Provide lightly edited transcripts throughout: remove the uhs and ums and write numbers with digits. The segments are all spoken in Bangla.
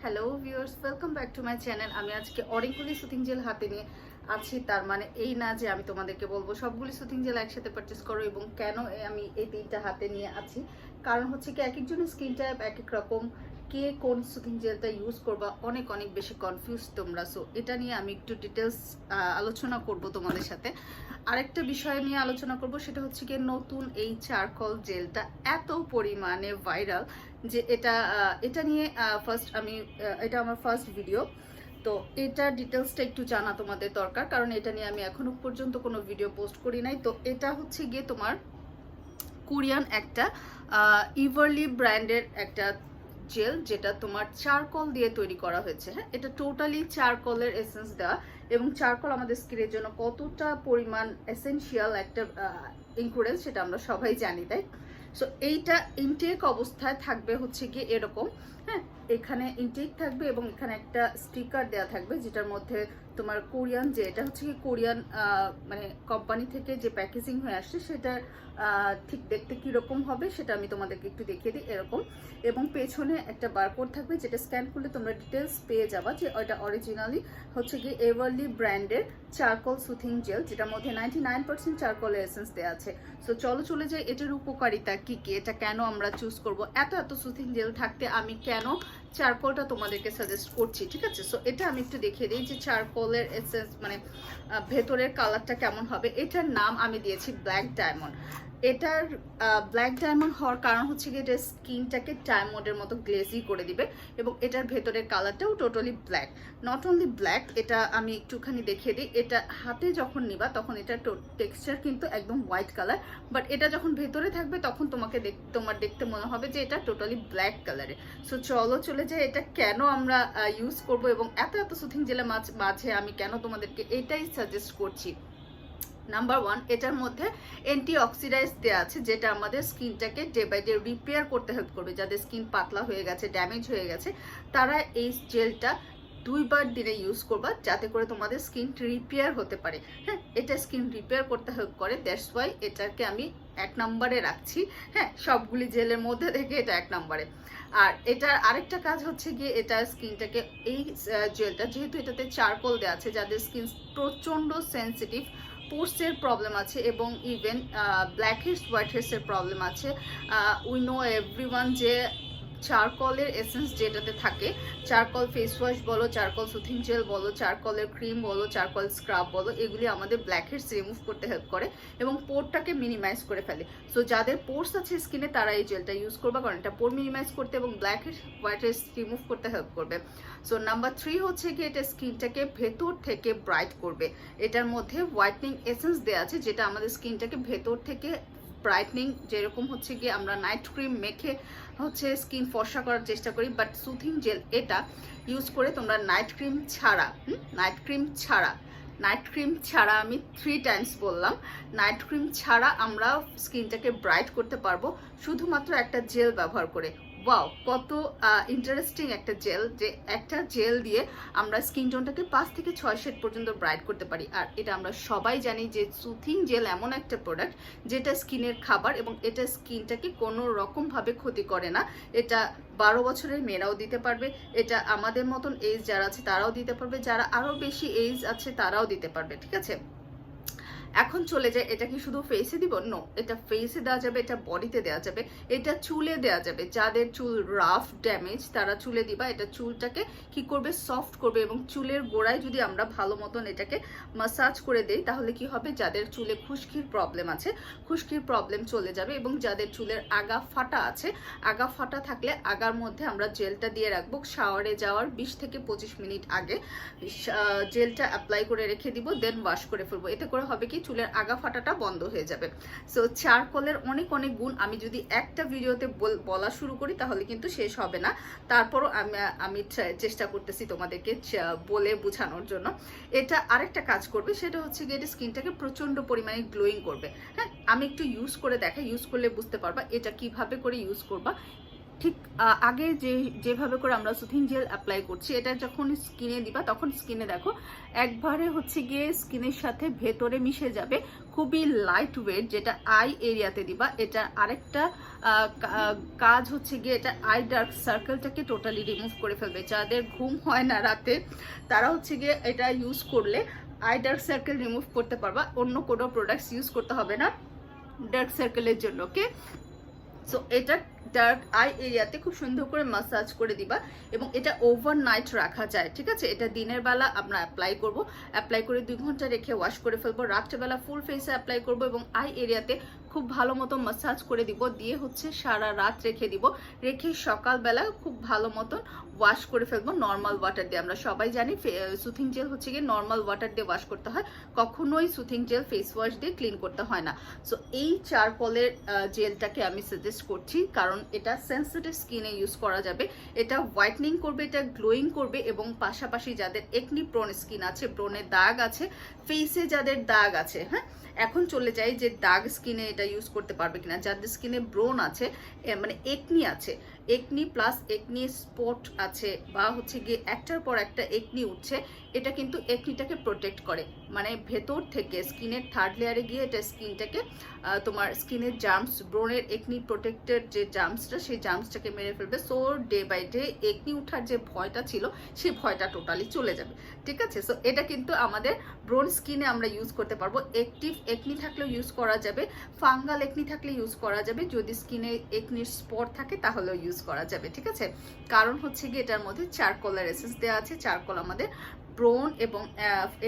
Hello viewers, welcome back to my channel. আমি আজকে অনেকগুলি সুতিং জেল হাতে নিয়ে আছি। তার মানে এই না যে আমি তোমাদেরকে বলবো সবগুলি সুতিং জেল একসাথে পারচেস করো। এবং কেন আমি এই তিনটা হাতে নিয়ে আছি, কারণ হচ্ছে কি এক একজনের স্কিন টাইপ এক এক রকম, কে কোন সুতিং জেলটা ইউজ করবা অনেক অনেক বেশি কনফিউজ তোমরা। সো এটা নিয়ে আমি একটু ডিটেলস আলোচনা করব তোমাদের সাথে। আরেকটা বিষয় নিয়ে আলোচনা করব, সেটা হচ্ছে কি নতুন এই চারকোল জেলটা এত পরিমাণে ভাইরাল যে এটা নিয়ে এটা আমার ফার্স্ট ভিডিও। তো এটা ডিটেলসটা একটু জানা তোমাদের দরকার, কারণ এটা নিয়ে আমি এখনো পর্যন্ত কোনো ভিডিও পোস্ট করি নাই। তো এটা হচ্ছে গিয়ে তোমার কোরিয়ান একটা ইভারলি ব্র্যান্ডের একটা জেল, যেটা তোমার চারকোল দিয়ে তৈরি করা হয়েছে। হ্যাঁ, এটা টোটালি চারকোলের এসেন্স দেওয়া, এবং চারকোল আমাদের স্কিনের জন্য কতটা পরিমাণ এসেনশিয়াল একটা ইনগ্রেডিয়েন্ট সেটা আমরা সবাই জানি, তাই। সো এইটা ইনটেক অবস্থায় থাকবে হচ্ছে গিয়ে এরকম। হ্যাঁ, এখানে ইনটেক থাকবে এবং এখানে একটা স্টিকার দেওয়া থাকবে, যেটার মধ্যে তোমার কোরিয়ান, যে এটা হচ্ছে কি কোরিয়ান মানে কোম্পানি থেকে যে প্যাকেজিং হয়ে আসছে সেটা ঠিক দেখতে কীরকম হবে সেটা আমি তোমাদেরকে একটু দেখিয়ে দিই এরকম। এবং পেছনে একটা বারকোড থাকবে, যেটা স্ক্যান করলে তোমরা ডিটেলস পেয়ে যাবা যে ওইটা অরিজিনালি হচ্ছে গিয়ে এভারলি ব্র্যান্ডের চারকোল সুথিং জেল, যেটার মধ্যে 99% চারকোলের এসেন্স দেওয়া আছে। সো চলে যাই এটার উপকারিতা কি কি, এটা কেন আমরা চুজ করব। এত সুথিং জেল থাকতে আমি কেন চারকোলটা তোমাদেরকে সাজেস্ট করছি, ঠিক আছে। সো এটা আমি একটু দেখিয়ে দিই যে চারকোলের এসেন্স মানে ভেতরের কালারটা কেমন হবে। এটার নাম আমি দিয়েছি ব্ল্যাক ডায়মন্ড। এটার ব্ল্যাক ডায়মন্ড হওয়ার কারণ হচ্ছে কি এটা স্কিনটাকে ডায়মন্ডের মতো গ্লেজি করে দিবে, এবং এটার ভেতরের কালারটাও totally black. Not only black, এটা আমি একটুখানি দেখিয়ে দিই। এটা হাতে যখন নিবা তখন এটা টেক্সচার কিন্তু একদম হোয়াইট কালার, বাট এটা যখন ভেতরে থাকবে তখন তোমার দেখতে মনে হবে যে এটা টোটালি ব্ল্যাক কালারে। সো চলে যায় এটা কেন আমরা ইউজ করব, এবং এত সুথিং জেলের মাঝে আমি কেন তোমাদেরকে এটাই সাজেস্ট করছি। নাম্বার 1, এটার মধ্যে অ্যান্টিঅক্সিডাইজ দেওয়া আছে, যেটা আমাদের স্কিনটাকে ডে বাই ডে রিপেয়ার করতে হেল্প করবে। যাদের স্কিন পাতলা হয়ে গেছে, ড্যামেজ হয়ে গেছে, তারা এই জেলটা 2বার দিনে ইউজ করবা, যাতে করে তোমাদের স্কিন রিপেয়ার হতে পারে। হ্যাঁ, এটা স্কিন রিপেয়ার করতে হেল্প করে, দ্যাটস ওয়াই এটাকে আমি 1 নম্বরে রাখছি। হ্যাঁ, সবগুলি জেলের মধ্যে থেকে এটা 1 নম্বরে। আর এটার আরেকটা কাজ হচ্ছে গিয়ে এটা স্কিনটাকে, এই জেলটা যেহেতু এটাতে চারকোল দেওয়া আছে, যাদের স্কিন প্রচণ্ড সেন্সিটিভ, পোর্সের প্রবলেম আছে, এবং ইভেন ব্ল্যাক হেডস হোয়াইট হেডসের প্রবলেম আছে। উই নো এভরিওয়ান যে চারকোলের এসেন্স যেটাতে থাকে, চারকোল ফেস ওয়াশ বলো, চারকোল সুথিং জেল বলো, চারকোলের ক্রিম বলো, চারকোল স্ক্রাব বলো, এগুলি আমাদের ব্ল্যাক হেডস রিমুভ করতে হেল্প করে এবং পোরটাকে মিনিমাইজ করে ফেলে। সো যাদের পোর্স আছে স্কিনে তারা এই জেলটা ইউজ করবে, কারণ এটা পোর মিনিমাইজ করতে এবং black heads white heads remove করতে হেল্প করবে। সো নাম্বার 3 হচ্ছে কি এটা স্কিনটাকে ভেতর থেকে ব্রাইট করবে। এটার মধ্যে হোয়াইটনিং এসেন্স দেওয়া আছে, যেটা আমাদের স্কিনটাকে ভেতর থেকে ব্রাইটনিং, যেরকম হচ্ছে গিয়ে আমরা নাইট ক্রিম মেখে হচ্ছে স্কিন ফর্সা করার চেষ্টা করি, বাট সুথিং জেল এটা ইউজ করে তোমরা নাইট ক্রিম ছাড়া আমি 3 টাইমস বললাম, নাইট ক্রিম ছাড়া আমরা স্কিনটাকে ব্রাইট করতে পারবো শুধুমাত্র একটা জেল ব্যবহার করে। ওয়াও, কত ইন্টারেস্টিং একটা জেল, যে একটা জেল দিয়ে আমরা স্কিন টোনটাকে 5 থেকে 6 শেড পর্যন্ত ব্রাইট করতে পারি। আর এটা আমরা সবাই জানি যে সুথিং জেল এমন একটা প্রোডাক্ট যেটা স্কিনের খাবার, এবং এটা স্কিনটাকে কোনো রকমভাবে ক্ষতি করে না। এটা 12 বছরের মেয়েরাও দিতে পারবে, এটা আমাদের মতন এজ যারা আছে তারাও দিতে পারবে, যারা আরও বেশি এজ আছে তারাও দিতে পারবে, ঠিক আছে। এখন চলে যায়, এটা কি শুধু ফেসে দিব? নো, এটা ফেসে দেওয়া যাবে, এটা বডিতে দেওয়া যাবে, এটা চুলে দেওয়া যাবে। যাদের চুল রাফ ড্যামেজ তারা চুলে দিবা, এটা চুলটাকে কি করবে, সফট করবে। এবং চুলের গোড়ায় যদি আমরা ভালো মতন এটাকে মাসাজ করে দেই, তাহলে কি হবে, যাদের চুলে খুশকির প্রবলেম আছে খুশকির প্রবলেম চলে যাবে। এবং যাদের চুলের আগা ফাটা আছে, আগা ফাটা থাকলে আগার মধ্যে আমরা জেলটা দিয়ে রাখবো, শাওয়ারে যাওয়ার 20 থেকে 25 মিনিট আগে জেলটা অ্যাপ্লাই করে রেখে দিব, দেন ওয়াশ করে ফেলবো। এতে করে হবে কি, চুলের আগা ফাটাটা বন্ধ হয়ে যাবে। সো চারকোলের অনেক গুণ আমি যদি একটা ভিডিওতে বলা শুরু করি তাহলে কিন্তু শেষ হবে না। তারপরও আমি চেষ্টা করতেছি তোমাদেরকে বলে বোঝানোর জন্য। এটা আরেকটা কাজ করবে, সেটা হচ্ছে গিয়ে এটা স্কিনটাকে প্রচন্ড পরিমাণে গ্লোয়িং করবে। হ্যাঁ, আমি একটু ইউজ করে দেখাই, ইউজ করলে বুঝতে পারবা এটা কিভাবে করে ইউজ করবা। ঠিক আগে যেভাবে করে আমরা সুথিং জেল অ্যাপ্লাই করছি, এটা যখন স্কিনে দিবা তখন স্কিনে দেখো একবারে হচ্ছে গিয়ে স্কিনের সাথে ভেতরে মিশে যাবে, খুবই লাইট ওয়েট। যেটা আই এরিয়াতে দিবা, এটা আরেকটা কাজ হচ্ছে গিয়ে এটা আই ডার্ক সার্কেলটাকে টোটালি রিমুভ করে ফেলবে। যাদের ঘুম হয় না রাতে তারা হচ্ছে গিয়ে এটা ইউজ করলে আই ডার্ক সার্কেল রিমুভ করতে পারবা, অন্য কোনো প্রোডাক্টস ইউজ করতে হবে না ডার্ক সার্কেলের জন্য। ওকে, সো এটা ডার্ক আই এরিয়াতে খুব সুন্দর করে মাসাজ করে দিবা এবং এটা ওভারনাইট রাখা যায়, ঠিক আছে। এটা দিনের বেলা আমরা অ্যাপ্লাই করব, অ্যাপ্লাই করে 2 ঘন্টা রেখে ওয়াশ করে ফেলবো। রাত্রেবেলা ফুল ফেসে অ্যাপ্লাই করব এবং আই এরিয়াতে খুব ভালো মতো মাসাজ করে দিব, দিয়ে হচ্ছে সারা রাত রেখে দিব, রেখে সকালবেলা খুব ভালো মতন ওয়াশ করে ফেলবো নর্মাল ওয়াটার দিয়ে। আমরা সবাই জানি সুথিং জেল হচ্ছে গিয়ে নর্মাল ওয়াটার দিয়ে ওয়াশ করতে হয়, কখনোই সুথিং জেল ফেস ওয়াশ দিয়ে ক্লিন করতে হয় না। সো এই চারকোলের জেলটাকে আমি সাজেস্ট করছি, কারণ এটা সেন্সিটিভ স্কিনে ইউজ করা যাবে। এটা হোয়াইটনিং করবে, এটা গ্লোয়িং করবে এবং পাশাপাশি যাদের একনি প্রোন স্কিন আছে, ব্রনের দাগ আছে, ফেসে যাদের দাগ আছে, হ্যাঁ এখন চলে যাই যে দাগ স্কিনে এটা ইউজ করতে পারবে কিনা। যাদের স্কিনে ব্রোন আছে, মানে একনি আছে, একনি প্লাস একনি স্পট আছে, বা হচ্ছে গিয়ে একটার পর একটা একনি উঠছে, এটা কিন্তু একনিটাকে প্রোটেক্ট করে, মানে ভেতর থেকে স্কিনের থার্ড লেয়ারে গিয়ে এটা স্কিনটাকে তোমার স্কিনের জার্মস, ব্রনের একনি প্রোটেক্টেড যে জার্মসটা, সেই জার্মসটাকে মেরে ফেলবে। So day by day acne উঠার যে ভয়টা ছিল সেই ভয়টা টোটালি চলে যাবে, ঠিক আছে। সো এটা কিন্তু আমাদের ব্রোন স্কিনে আমরা ইউজ করতে পারবো। অ্যাক্টিভ একনি থাকলেও ইউজ করা যাবে, ফাঙ্গাল একনি থাকলে ইউজ করা যাবে, যদি স্কিনে একনির স্পট থাকে তাহলেও ইউজ করা যাবে, ঠিক আছে। কারণ হচ্ছে গিয়ে এটার মধ্যে চারকোলের এসেন্স দেওয়া আছে। চারকোল আমাদের ব্রোন এবং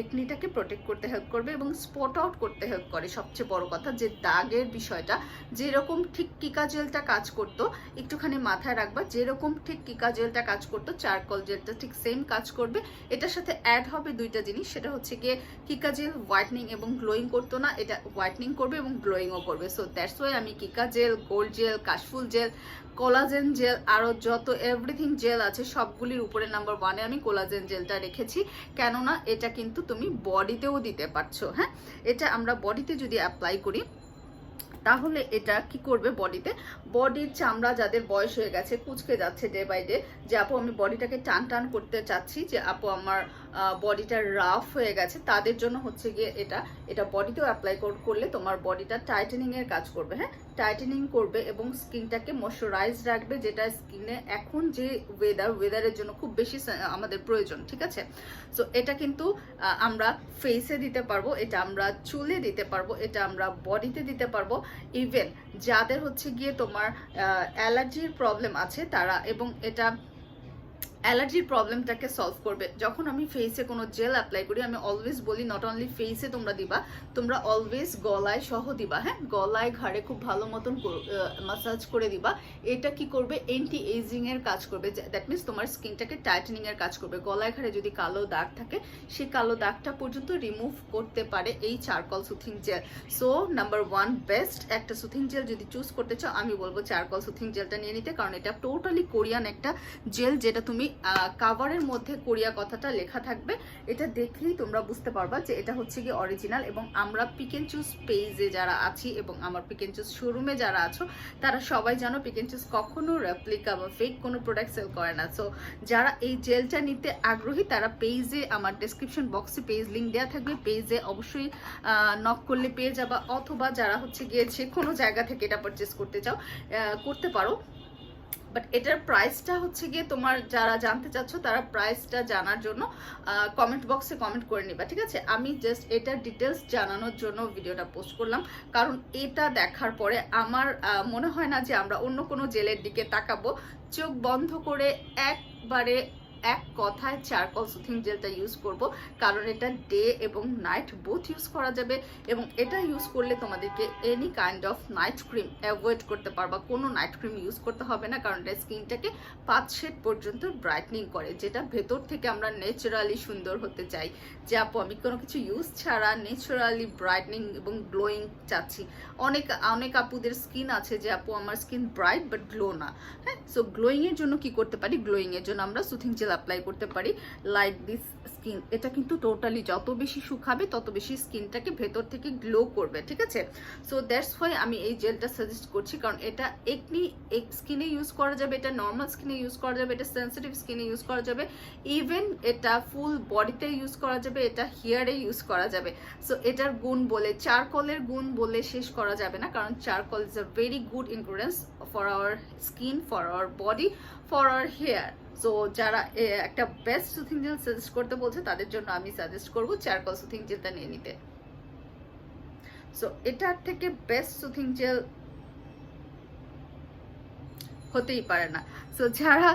একনিটাকে প্রোটেক্ট করতে হেল্প করবে এবং স্পট আউট করতে হেল্প করে। সবচেয়ে বড় কথা যে দাগের বিষয়টা, যেরকম ঠিক কিকা জেলটা কাজ করতো, একটুখানি মাথায় রাখবা, যেরকম ঠিক কিকা জেলটা কাজ করতো চারকোল জেলটা ঠিক সেম কাজ করবে। এটার সাথে অ্যাড হবে দুইটা জিনিস, সেটা হচ্ছে গিয়ে কিকা জেল হোয়াইটনিং এবং গ্লোয়িং করতো না, এটা হোয়াইটনিং করবে এবং গ্লোয়িংও করবে। সো দ্যাটস ওয়াই আমি কিকা জেল, গোল্ড জেল, কাশফুল জেল, কোলাজেন জেল, আরও যত এভরিথিং জেল আছে সবগুলির উপরে নাম্বার 1-এ আমি কোলাজেন জেলটা রেখেছি, কেননা এটা কিন্তু তুমি বডিতেও দিতে পারছো। হ্যাঁ, এটা আমরা বডিতে যদি অ্যাপ্লাই করি তাহলে এটা কি করবে, বডির চামড়া যাদের বয়স হয়ে গেছে, কুচকে যাচ্ছে ডে বাই ডে, যে আপু আমি বডিটাকে টান টান করতে চাচ্ছি, যে আপু আমার বডিটা রাফ হয়ে গেছে, তাদের জন্য হচ্ছে গিয়ে এটা বডিতেও অ্যাপ্লাই করলে তোমার বডিটা টাইটেনিং এর কাজ করবে। হ্যাঁ, টাইটেনিং করবে এবং স্কিনটাকে ময়শ্চারাইজ রাখবে, যেটা স্কিনে এখন যে ওয়েদারের জন্য খুব বেশি আমাদের প্রয়োজন, ঠিক আছে। সো এটা কিন্তু আমরা ফেসে দিতে পারবো, এটা আমরা চুলে দিতে পারবো, এটা আমরা বডিতে দিতে পারবো। ইভেন যাদের হচ্ছে গিয়ে তোমার অ্যালার্জির প্রবলেম আছে তারা, এবং এটা অ্যালার্জির প্রবলেমটাকে সলভ করবে। যখন আমি ফেসে কোনো জেল অ্যাপ্লাই করি, আমি অলওয়েজ বলি নট অনলি ফেসে তোমরা দিবা, তোমরা অলওয়েজ গলায় সহ দিবা। হ্যাঁ, গলায় ঘাড়ে খুব ভালো মতন মাসাজ করে দিবা। এটা কি করবে, অ্যান্টি এজিং এর কাজ করবে, দ্যাট মিনস তোমার স্কিনটাকে টাইটেনিং এর কাজ করবে। গলায় ঘাড়ে যদি কালো দাগ থাকে, সেই কালো দাগটা পর্যন্ত রিমুভ করতে পারে এই charcoal soothing jail. So number 1 best একটা সুথিং জেল যদি চুজ করতে চাও, আমি বলবো চারকোল সুথিং জেলটা নিয়ে নিতে, কারণ এটা টোটালি কোরিয়ান একটা জেল, যেটা তুমি কাভারের মধ্যে কোরিয়া কথাটা লেখা থাকবে, এটা দেখলেই তোমরা বুঝতে পারবা যে এটা হচ্ছে কি অরিজিনাল। এবং আমরা পিক এন্ড চুজ পেজে যারা আছি এবং আমার পিক এন্ড চুজ শোরুমে যারা আছো, তারা সবাই জানো পিক এন্ড চুজ কখনো রেপ্লিকা বা ফেক কোনো প্রোডাক্ট সেল করে না। সো যারা এই জেলটা নিতে আগ্রহী তারা পেজে, আমার ডেসক্রিপশন বক্সে পেজ লিঙ্ক দেওয়া থাকবে, পেজে অবশ্যই নক করলে পেয়ে যাবা, অথবা যারা হচ্ছে গিয়েছে কোনো জায়গা থেকে এটা পারচেস করতে চাও করতে পারো। বাট এটার প্রাইসটা হচ্ছে গিয়ে তোমার যারা জানতে চাচ্ছ তারা প্রাইসটা জানার জন্য কমেন্ট বক্সে কমেন্ট করে নিবা, ঠিক আছে। আমি জাস্ট এটার ডিটেলস জানানোর জন্য ভিডিওটা পোস্ট করলাম, কারণ এটা দেখার পরে আমার মনে হয় না যে আমরা অন্য কোনো জেলের দিকে তাকাবো। চোখ বন্ধ করে একবারে এক কথায় চারকোল সুথিং জেলটা ইউজ করব, কারণ এটা ডে এবং নাইট বোথ ইউজ করা যাবে। এবং এটা ইউজ করলে তোমাদেরকে any kind of night cream avoid করতে পারবা, কোনো নাইট ক্রিম ইউজ করতে হবে না, কারণ এটা স্কিনটাকে 5 শেড পর্যন্ত ব্রাইটনিং করে, যেটা ভেতর থেকে আমরা ন্যাচারালি সুন্দর হতে চাই, যে আপু আমি কোনো কিছু ইউজ ছাড়া ন্যাচারালি ব্রাইটনিং এবং গ্লোয়িং চাচ্ছি। অনেক আপুদের স্কিন আছে যে আপু আমার স্কিন ব্রাইট বাট গ্লো না। হ্যাঁ, সো গ্লোয়িং এর জন্য কি করতে পারি, গ্লোয়িং এর জন্য আমরা সুথিং জেল জেল অ্যাপ্লাই করতে পারি লাইক দিস স্কিন। এটা কিন্তু টোটালি যত বেশি শুকাবে তত বেশি স্কিনটাকে ভেতর থেকে গ্লো করবে, ঠিক আছে? সো দ্যাটস ওয়াই আমি এই জেলটা সাজেস্ট করছি, কারণ এটা একনি স্কিনে ইউজ করা যাবে, এটা নর্মাল স্কিনে ইউজ করা যাবে, এটা সেন্সিটিভ স্কিনে ইউজ করা যাবে, ইভেন এটা ফুল বডিতে ইউজ করা যাবে, এটা হেয়ারে ইউজ করা যাবে। সো এটার গুণ বলে, চারকোলের গুণ বলে শেষ করা যাবে না, কারণ charcoal is a very good ingredients for our skin, for our body, for our hair. So যারা একটা বেস্ট সুথিং জেল সাজেস্ট করতে বলছে তাদের জন্য আমি সাজেস্ট করবো চারকোল সুথিং জেলটা নিয়ে নিতে। সো এটার থেকে বেস্ট সুথিং জেল হতেই পারে না। সো যারা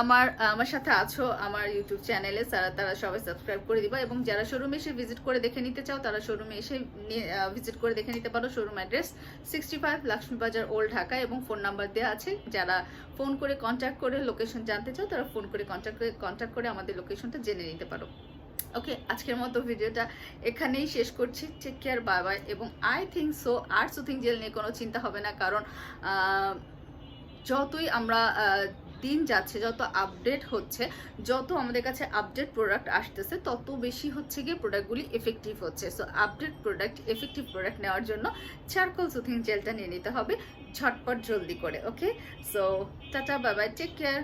আমার সাথে আছো আমার ইউটিউব চ্যানেলে, তারা সবাই সাবস্ক্রাইব করে দিবা, এবং যারা শোরুমে এসে ভিজিট করে দেখে নিতে চাও তারা শোরুমে এসে ভিজিট করে দেখে নিতে পারো। Showroom address 65 Laxmibazar old Dhaka, এবং ফোন নাম্বার দেওয়া আছে। যারা ফোন করে কন্ট্যাক্ট করে লোকেশন জানতে চাও তারা ফোন করে কন্ট্যাক্ট করে আমাদের লোকেশনটা জেনে নিতে পারো। ওকে, আজকের মতো ভিডিওটা এখানেই শেষ করছি। Take care, bye bye. এবং আই থিঙ্ক সো আর সুথিং জেল নিয়ে কোনো চিন্তা হবে না, কারণ যতই আমরা দিন যাচ্ছে, যত আপডেট হচ্ছে, যত আমাদের কাছে আপডেট প্রোডাক্ট আসতেছে, তত বেশি হচ্ছে গিয়ে প্রোডাক্টগুলি এফেক্টিভ হচ্ছে। So update product, effective product নেওয়ার জন্য চারকোল সুথিং জেলটা নিয়ে নিতে হবে ঝটপট জলদি করে। Okay, so tata, bye bye, take care.